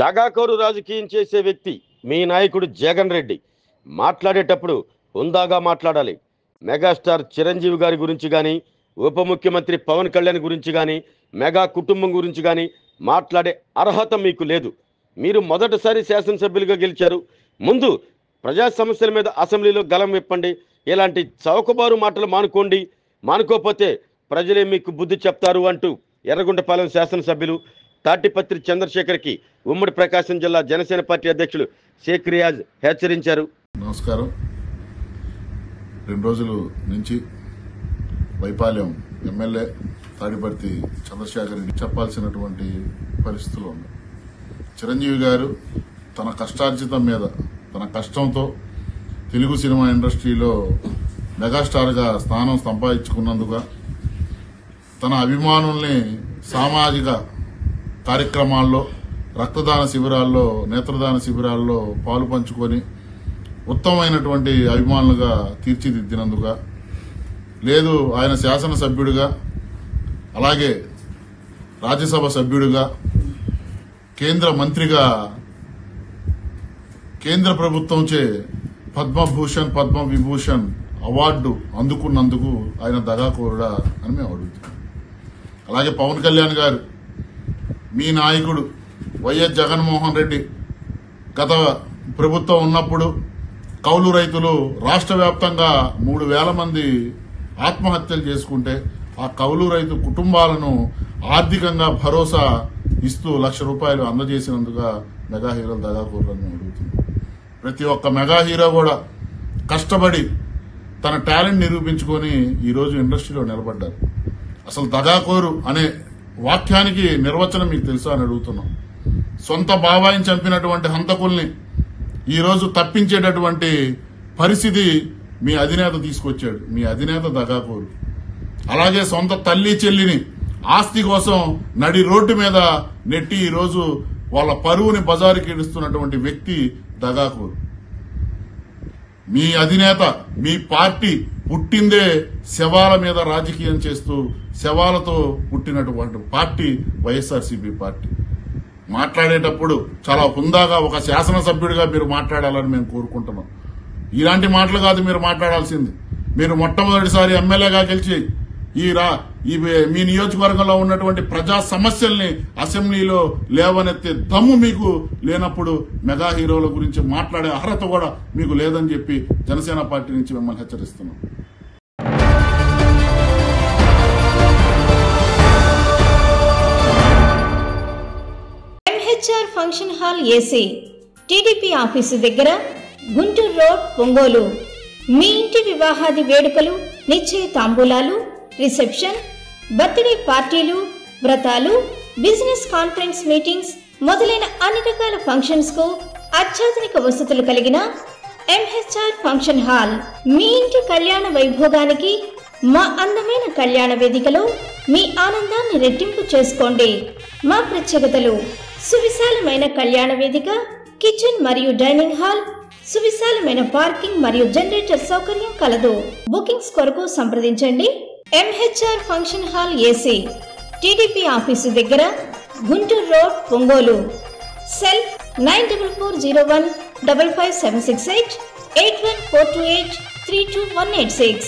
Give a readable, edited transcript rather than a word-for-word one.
దగాకోరు రాజకీయం చేసే వ్యక్తి మీ నాయకుడు జగన్ రెడ్డి మాట్లాడేటప్పుడు హుందాగా మాట్లాడాలి. మెగాస్టార్ చిరంజీవి గారి గురించి కానీ, ఉప ముఖ్యమంత్రి పవన్ కళ్యాణ్ గురించి కానీ, మెగా కుటుంబం గురించి కానీ మాట్లాడే అర్హత మీకు లేదు. మీరు మొదటిసారి శాసనసభ్యులుగా గెలిచారు. ముందు ప్రజా సమస్యల మీద అసెంబ్లీలో గలం విప్పండి. ఇలాంటి చౌకబారు మాటలు మానుకోండి. మానుకోకపోతే ప్రజలే మీకు బుద్ధి చెప్తారు అంటూ ఎర్రగొండపాలెం శాసనసభ్యులు తాటిపత్రి చంద్రశేఖర్కి ఉమ్మడి ప్రకాశం జిల్లా జనసేన పార్టీ అధ్యక్షులు షేక్ రియాజ్ హెచ్చరించారు. నమస్కారం. 2 రోజుల నుంచి వైపాలెం ఎమ్మెల్యే తాడిపత్రి చంద్రశేఖర్ చెప్పాల్సినటువంటి పరిస్థితులు ఉన్నాయి. చిరంజీవి గారు తన కష్టార్జితం మీద, తన కష్టంతో తెలుగు సినిమా ఇండస్ట్రీలో మెగాస్టార్గా స్థానం సంపాదించుకున్నందుకు తన అభిమానుల్ని సామాజిక కార్యక్రమాల్లో, రక్తదాన శిబిరాల్లో, నేత్రదాన శిబిరాల్లో పాలు పంచుకొని ఉత్తమమైనటువంటి అభిమానులుగా తీర్చిదిద్దినందుకు, లేదు ఆయన శాసనసభ్యుడిగా, అలాగే రాజ్యసభ సభ్యుడిగా, కేంద్ర మంత్రిగా కేంద్ర ప్రభుత్వంచే పద్మభూషణ్, పద్మవిభూషణ్ అవార్డు అందుకున్నందుకు ఆయన దగాకోరుడా అని మేము అడుగుతున్నాం. అలాగే పవన్ కళ్యాణ్ గారు, మీ నాయకుడు వైఎస్ జగన్మోహన్ రెడ్డి గత ప్రభుత్వం ఉన్నప్పుడు కౌలు రైతులు రాష్ట్ర వ్యాప్తంగా 3,000 మంది ఆత్మహత్యలు చేసుకుంటే ఆ కౌలు రైతు కుటుంబాలను ఆర్థికంగా భరోసా ఇస్తూ ₹1,00,000 అందజేసినందుకు మెగా హీరోలు దగాకోరులని మేము అడుగుతున్నాం. ప్రతి ఒక్క మెగా హీరో కూడా కష్టపడి తన టాలెంట్ నిరూపించుకొని ఈరోజు ఇండస్ట్రీలో నిలబడ్డారు. అసలు దగాకోరు అనే వాక్యానికి నిర్వచనం మీకు తెలుసా అని అడుగుతున్నాం. సొంత బాబాయిని చంపినటువంటి హంతకుల్ని ఈరోజు తప్పించేటటువంటి పరిస్థితి మీ అధినేత తీసుకొచ్చాడు. మీ అధినేత దగాకోరు. అలాగే సొంత తల్లి చెల్లిని ఆస్తి కోసం నడి రోడ్డు మీద నెట్టి ఈరోజు వాళ్ళ పరువుని బజారుకి ఇడుస్తున్నటువంటి వ్యక్తి దగాకోరు. మీ అధినేత, మీ పార్టీ పుట్టిందే శవాల మీద రాజకీయం చేస్తూ శవాలతో పుట్టినటువంటి పార్టీ వైఎస్ఆర్సీపీ పార్టీ. మాట్లాడేటప్పుడు చాలా హుందాగా ఒక శాసనసభ్యుడిగా మీరు మాట్లాడాలని మేము కోరుకుంటున్నాం. ఇలాంటి మాటలు కాదు మీరు మాట్లాడాల్సింది. మీరు మొట్టమొదటిసారి ఎమ్మెల్యేగా గెలిచి మీ నియోజకవర్గంలో ఉన్నటువంటి ప్రజా సమస్యల్ని అసెంబ్లీలో లేవనెత్తే దమ్ము మీకు లేనప్పుడు మెగా హీరోల గురించి మాట్లాడే అర్హత కూడా మీకు లేదని చెప్పి జనసేన పార్టీ నుంచి మిమ్మల్ని హెచ్చరిస్తున్నాం. MHR function hall AC, TDP office దగ్గర, గుంటూరు రోడ్, ఒంగోలు. మీ ఇంటి వివాహాది వేడుకలు, నిశ్చయ తాంబూలాలు, రిసెప్షన్, బర్త్డే పార్టీలు, వ్రతాలు, బిజినెస్ కాన్ఫరెన్స్ మీటింగ్స్ మొదలైన అన్ని రకాల ఫంక్షన్స్ కు అత్యాధునిక వసతులు కలిగిన ఎంహెచ్ఆర్ ఫంక్షన్ హాల్ మీ ఇంటి కళ్యాణ వైభోగానికి మా అందమైన కళ్యాణ వేదికలో మీ ఆనందాన్ని రెట్టింపు చేసుకోండి. మా ప్రత్యేకతలు: సువిశాలమైన కళ్యాణ వేదిక, కిచెన్ మరియు డైనింగ్ హాల్, సువిశాలమైన పార్కింగ్ మరియు జనరేటర్ సౌకర్యం కలదు. బుకింగ్స్ కొరకు సంప్రదించండి. MHR function hall AC, TDP office దగ్గర, గుంటూరు రోడ్, ఒంగోలు. సెల్ 9440155768 8142832186.